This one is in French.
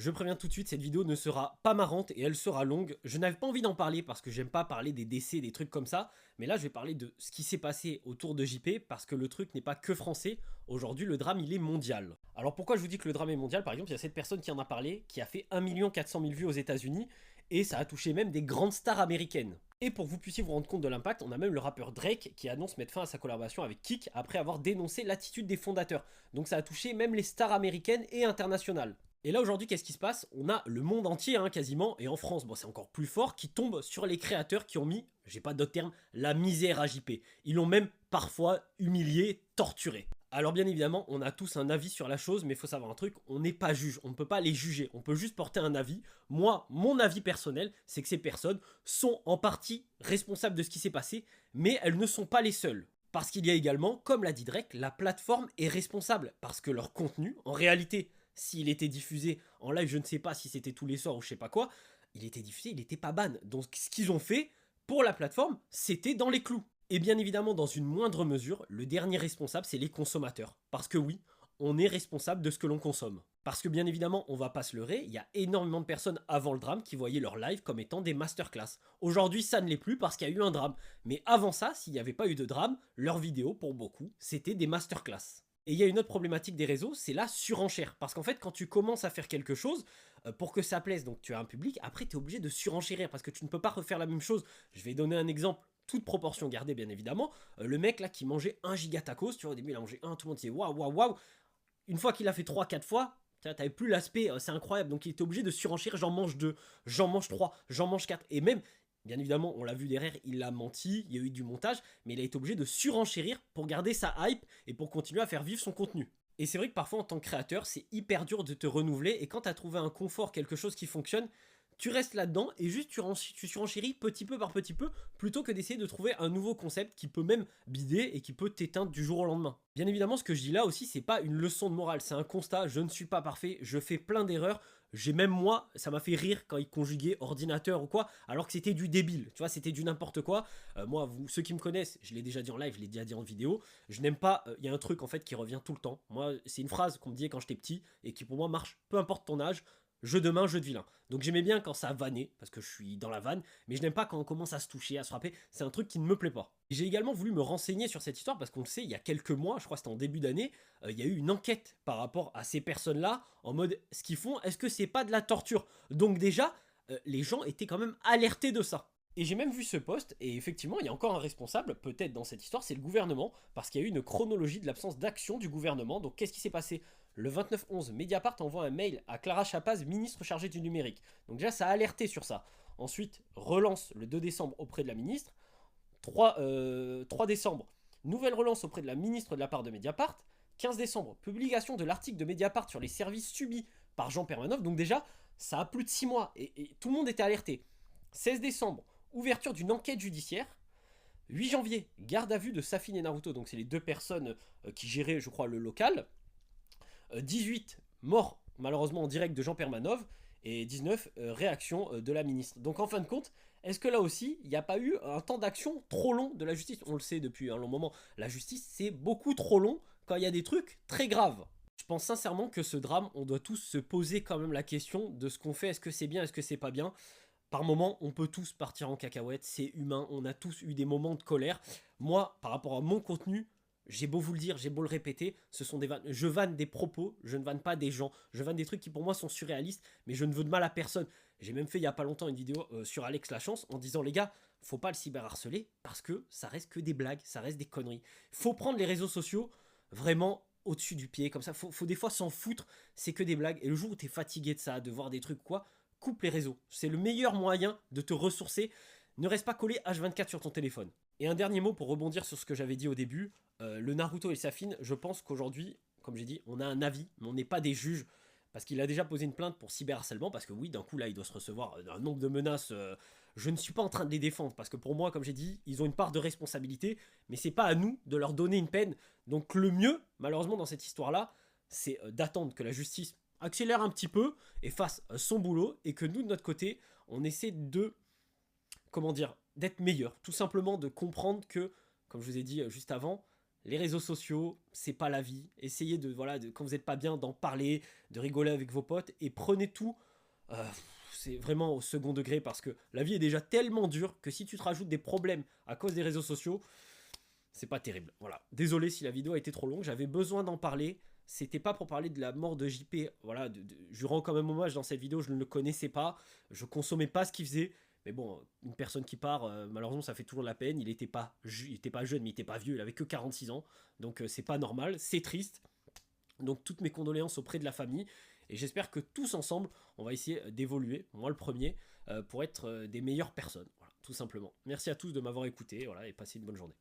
Je préviens tout de suite, cette vidéo ne sera pas marrante et elle sera longue. Je n'avais pas envie d'en parler parce que j'aime pas parler des décès, des trucs comme ça. Mais là, je vais parler de ce qui s'est passé autour de JP parce que le truc n'est pas que français. Aujourd'hui, le drame, il est mondial. Alors pourquoi je vous dis que le drame est mondial? Par exemple, il y a cette personne qui en a parlé, qui a fait 1 400 000 vues aux États-Unis et ça a touché même des grandes stars américaines. Et pour que vous puissiez vous rendre compte de l'impact, on a même le rappeur Drake qui annonce mettre fin à sa collaboration avec Kik après avoir dénoncé l'attitude des fondateurs. Donc ça a touché même les stars américaines et internationales. Et là aujourd'hui, qu'est-ce qui se passe? On a le monde entier quasiment, et en France, bon, c'est encore plus fort, qui tombe sur les créateurs qui ont mis, j'ai pas d'autre terme, la misère à JP. Ils l'ont même parfois humilié, torturé. Alors bien évidemment, on a tous un avis sur la chose, mais il faut savoir un truc, on n'est pas juge, on ne peut pas les juger, on peut juste porter un avis. Moi, mon avis personnel, c'est que ces personnes sont en partie responsables de ce qui s'est passé, mais elles ne sont pas les seules. Parce qu'il y a également, comme l'a dit Drake, la plateforme est responsable, parce que leur contenu, en réalité, s'il était diffusé en live, je ne sais pas si c'était tous les soirs ou je sais pas quoi, il était diffusé, il n'était pas ban. Donc ce qu'ils ont fait pour la plateforme, c'était dans les clous. Et bien évidemment, dans une moindre mesure, le dernier responsable, c'est les consommateurs. Parce que oui, on est responsable de ce que l'on consomme. Parce que bien évidemment, on va pas se leurrer, il y a énormément de personnes avant le drame qui voyaient leur live comme étant des masterclass. Aujourd'hui, ça ne l'est plus parce qu'il y a eu un drame. Mais avant ça, s'il n'y avait pas eu de drame, leurs vidéos, pour beaucoup, c'était des masterclass. Et il y a une autre problématique des réseaux, c'est la surenchère. Parce qu'en fait, quand tu commences à faire quelque chose, pour que ça plaise, donc tu as un public, après tu es obligé de surenchérir parce que tu ne peux pas refaire la même chose. Je vais donner un exemple, toute proportion gardée bien évidemment. Le mec là qui mangeait 1 giga tacos, tu vois, au début il a mangé un, tout le monde disait waouh, waouh, waouh. Une fois qu'il a fait 3 4 fois, tu n'avais plus l'aspect, c'est incroyable. Donc il était obligé de surenchérir, j'en mange 2, j'en mange 3, j'en mange 4. Et même, bien évidemment, on l'a vu derrière, il a menti, il y a eu du montage, mais il a été obligé de surenchérir pour garder sa hype et pour continuer à faire vivre son contenu. Et c'est vrai que parfois en tant que créateur, c'est hyper dur de te renouveler et quand tu as trouvé un confort, quelque chose qui fonctionne, tu restes là-dedans et juste tu surenchéris petit peu par petit peu plutôt que d'essayer de trouver un nouveau concept qui peut même bider et qui peut t'éteindre du jour au lendemain. Bien évidemment, ce que je dis là aussi, c'est pas une leçon de morale, c'est un constat. Je ne suis pas parfait, je fais plein d'erreurs. J'ai même moi, ça m'a fait rire quand il conjuguait ordinateur ou quoi, alors que c'était du débile, tu vois, c'était du n'importe quoi. Moi, ceux qui me connaissent, je l'ai déjà dit en live, je l'ai déjà dit en vidéo, je n'aime pas, il y a un truc en fait qui revient tout le temps. Moi, c'est une phrase qu'on me disait quand j'étais petit et qui pour moi marche, peu importe ton âge, jeu de main, jeu de vilain. Donc j'aimais bien quand ça vannait, parce que je suis dans la vanne, mais je n'aime pas quand on commence à se toucher, à se frapper, c'est un truc qui ne me plaît pas. J'ai également voulu me renseigner sur cette histoire, parce qu'on le sait, il y a quelques mois, je crois que c'était en début d'année, il y a eu une enquête par rapport à ces personnes-là, en mode, ce qu'ils font, est-ce que c'est pas de la torture? Donc déjà, les gens étaient quand même alertés de ça. Et j'ai même vu ce post, et effectivement, il y a encore un responsable, peut-être dans cette histoire, c'est le gouvernement, parce qu'il y a eu une chronologie de l'absence d'action du gouvernement. Donc qu'est-ce qui s'est passé? Le 29/11, Mediapart envoie un mail à Clara Chapaz, ministre chargée du numérique. Donc déjà, ça a alerté sur ça. Ensuite, relance le 2 décembre auprès de la ministre. 3 décembre, nouvelle relance auprès de la ministre de la part de Mediapart. 15 décembre, publication de l'article de Mediapart sur les services subis par Jean Permanov. Donc déjà, ça a plus de 6 mois et tout le monde était alerté. 16 décembre, ouverture d'une enquête judiciaire. 8 janvier, garde à vue de Safin et Naruto, donc c'est les deux personnes qui géraient, je crois, le local. 18, mort malheureusement en direct de Jean Permanov. Et 19, réaction de la ministre. Donc en fin de compte, est-ce que là aussi, il n'y a pas eu un temps d'action trop long de la justice? On le sait depuis un long moment, la justice, c'est beaucoup trop long quand il y a des trucs très graves. Je pense sincèrement que ce drame, on doit tous se poser quand même la question de ce qu'on fait. Est-ce que c'est bien, est-ce que c'est pas bien? Par moments, on peut tous partir en cacahuète, c'est humain, on a tous eu des moments de colère. Moi, par rapport à mon contenu, j'ai beau vous le dire, j'ai beau le répéter, ce sont des vannes. Je vanne des propos, je ne vanne pas des gens. Je vanne des trucs qui pour moi sont surréalistes, mais je ne veux de mal à personne. J'ai même fait il y a pas longtemps une vidéo sur Alex Lachance en disant les gars, faut pas le cyberharceler parce que ça reste que des blagues, ça reste des conneries. Faut prendre les réseaux sociaux vraiment au-dessus du pied, comme ça. Faut des fois s'en foutre, c'est que des blagues. Et le jour où t'es fatigué de ça, de voir des trucs quoi, coupe les réseaux. C'est le meilleur moyen de te ressourcer. Ne reste pas collé H24 sur ton téléphone. Et un dernier mot pour rebondir sur ce que j'avais dit au début. Le Naruto et Safin, je pense qu'aujourd'hui, comme j'ai dit, on a un avis, mais on n'est pas des juges. Parce qu'il a déjà posé une plainte pour cyberharcèlement, parce que oui, d'un coup, là, il doit se recevoir un nombre de menaces. Je ne suis pas en train de les défendre, parce que pour moi, comme j'ai dit, ils ont une part de responsabilité, mais c'est pas à nous de leur donner une peine. Donc le mieux, malheureusement, dans cette histoire-là, c'est d'attendre que la justice accélère un petit peu et fasse son boulot, et que nous, de notre côté, on essaie de, comment dire, d'être meilleur. Tout simplement de comprendre que, comme je vous ai dit juste avant, les réseaux sociaux, c'est pas la vie. Essayez de, voilà, quand vous n'êtes pas bien, d'en parler, de rigoler avec vos potes et prenez tout. euh, c'est vraiment au second degré parce que la vie est déjà tellement dure que si tu te rajoutes des problèmes à cause des réseaux sociaux, c'est pas terrible. Voilà. Désolé si la vidéo a été trop longue, j'avais besoin d'en parler. C'était pas pour parler de la mort de JP. Voilà, je rends quand même hommage dans cette vidéo, je ne le connaissais pas, je consommais pas ce qu'il faisait. Mais bon, une personne qui part, malheureusement, ça fait toujours de la peine. Il était pas jeune, mais il était pas vieux, il avait que 46 ans. Donc c'est pas normal, c'est triste. Donc toutes mes condoléances auprès de la famille. Et j'espère que tous ensemble, on va essayer d'évoluer, moi le premier, pour être des meilleures personnes. Voilà, tout simplement. Merci à tous de m'avoir écouté, voilà, et passez une bonne journée.